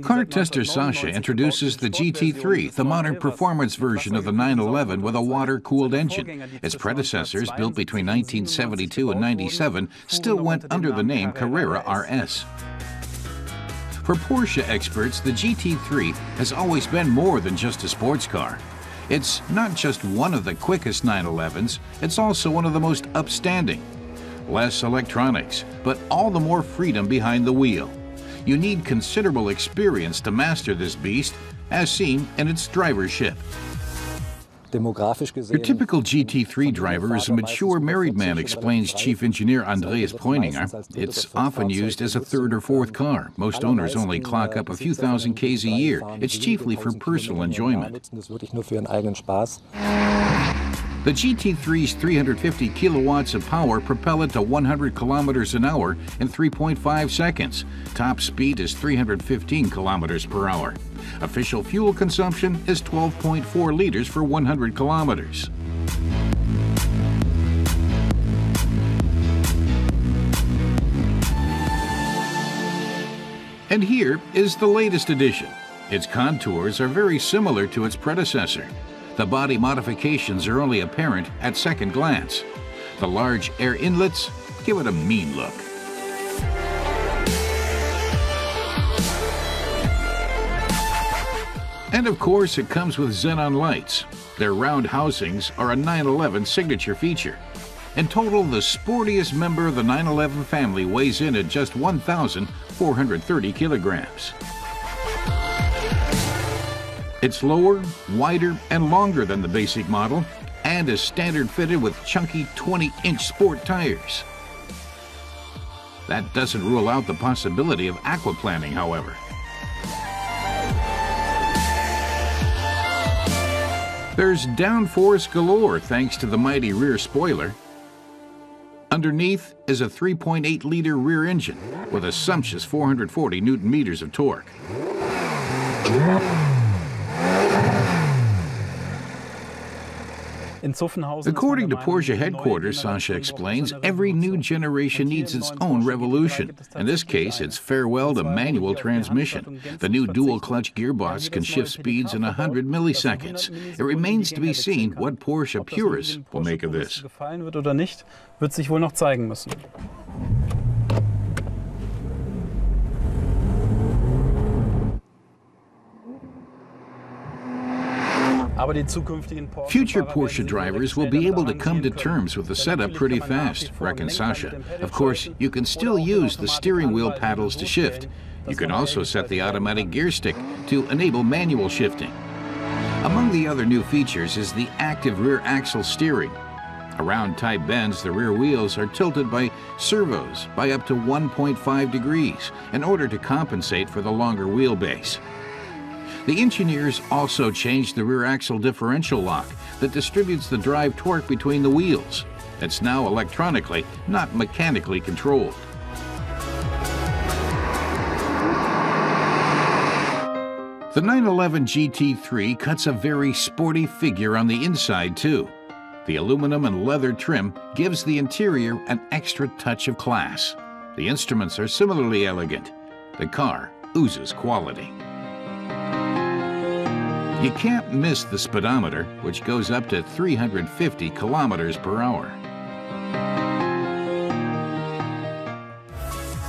Car tester Sasha introduces the GT3, the modern performance version of the 911 with a water-cooled engine. Its predecessors, built between 1972 and 97, still went under the name Carrera RS. For Porsche experts, the GT3 has always been more than just a sports car. It's not just one of the quickest 911s, it's also one of the most upstanding. Less electronics, but all the more freedom behind the wheel. You need considerable experience to master this beast, as seen in its drivership. Your typical GT3 driver is a mature married man, explains Chief Engineer Andreas Preuninger. It's often used as a third or fourth car. Most owners only clock up a few thousand Ks a year. It's chiefly for personal enjoyment. The GT3's 350 kilowatts of power propel it to 100 kilometers an hour in 3.5 seconds. Top speed is 315 kilometers per hour. Official fuel consumption is 12.4 liters for 100 kilometers. And here is the latest edition. Its contours are very similar to its predecessor. The body modifications are only apparent at second glance. The large air inlets give it a mean look. And of course, it comes with xenon lights. Their round housings are a 911 signature feature. In total, the sportiest member of the 911 family weighs in at just 1,430 kilograms. It's lower, wider, and longer than the basic model, and is standard fitted with chunky 20-inch sport tires. That doesn't rule out the possibility of aquaplaning, however. There's downforce galore thanks to the mighty rear spoiler. Underneath is a 3.8-liter rear engine with a sumptuous 440 Newton-meters of torque. According to Porsche headquarters, Sasha explains, every new generation needs its own revolution. In this case, it's farewell to manual transmission. The new dual-clutch gearbox can shift speeds in 100 milliseconds. It remains to be seen what Porsche purists will make of this. Future Porsche drivers will be able to come to terms with the setup pretty fast, reckons Sasha. Of course, you can still use the steering wheel paddles to shift. You can also set the automatic gear stick to enable manual shifting. Among the other new features is the active rear axle steering. Around tight bends, the rear wheels are tilted by servos by up to 1.5 degrees in order to compensate for the longer wheelbase. The engineers also changed the rear axle differential lock that distributes the drive torque between the wheels. It's now electronically, not mechanically controlled. The 911 GT3 cuts a very sporty figure on the inside too. The aluminum and leather trim gives the interior an extra touch of class. The instruments are similarly elegant. The car oozes quality. You can't miss the speedometer, which goes up to 350 kilometers per hour.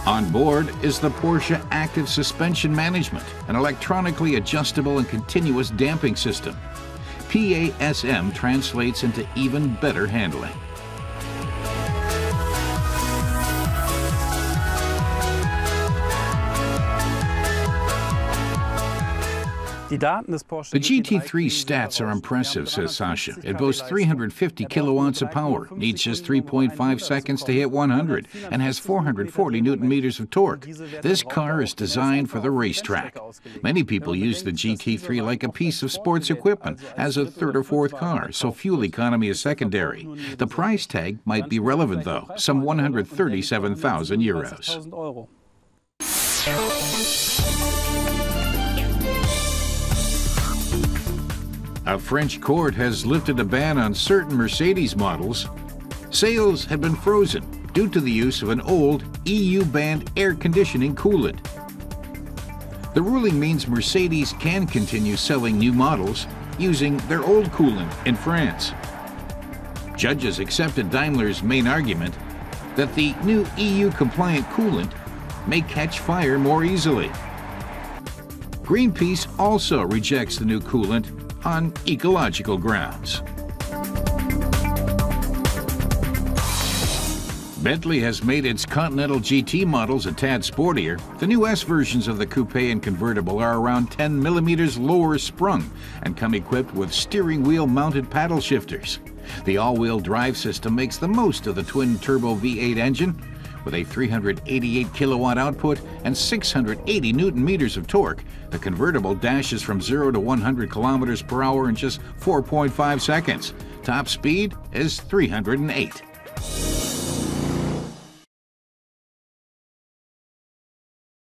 On board is the Porsche Active Suspension Management, an electronically adjustable and continuous damping system. PASM translates into even better handling. The GT3 stats are impressive, says Sasha. It boasts 350 kilowatts of power, needs just 3.5 seconds to hit 100, and has 440 Newton-meters of torque. This car is designed for the racetrack. Many people use the GT3 like a piece of sports equipment, as a third or fourth car, so fuel economy is secondary. The price tag might be relevant, though, some 137,000 euros. A French court has lifted a ban on certain Mercedes models. Sales have been frozen due to the use of an old EU-banned air conditioning coolant. The ruling means Mercedes can continue selling new models using their old coolant in France. Judges accepted Daimler's main argument that the new EU-compliant coolant may catch fire more easily. Greenpeace also rejects the new coolant on ecological grounds. Bentley has made its Continental GT models a tad sportier. The new S versions of the coupe and convertible are around 10 millimeters lower sprung and come equipped with steering wheel mounted paddle shifters. The all-wheel drive system makes the most of the twin-turbo V8 engine. With a 388 kilowatt output and 680 newton meters of torque, the convertible dashes from 0 to 100 kilometers per hour in just 4.5 seconds. Top speed is 308.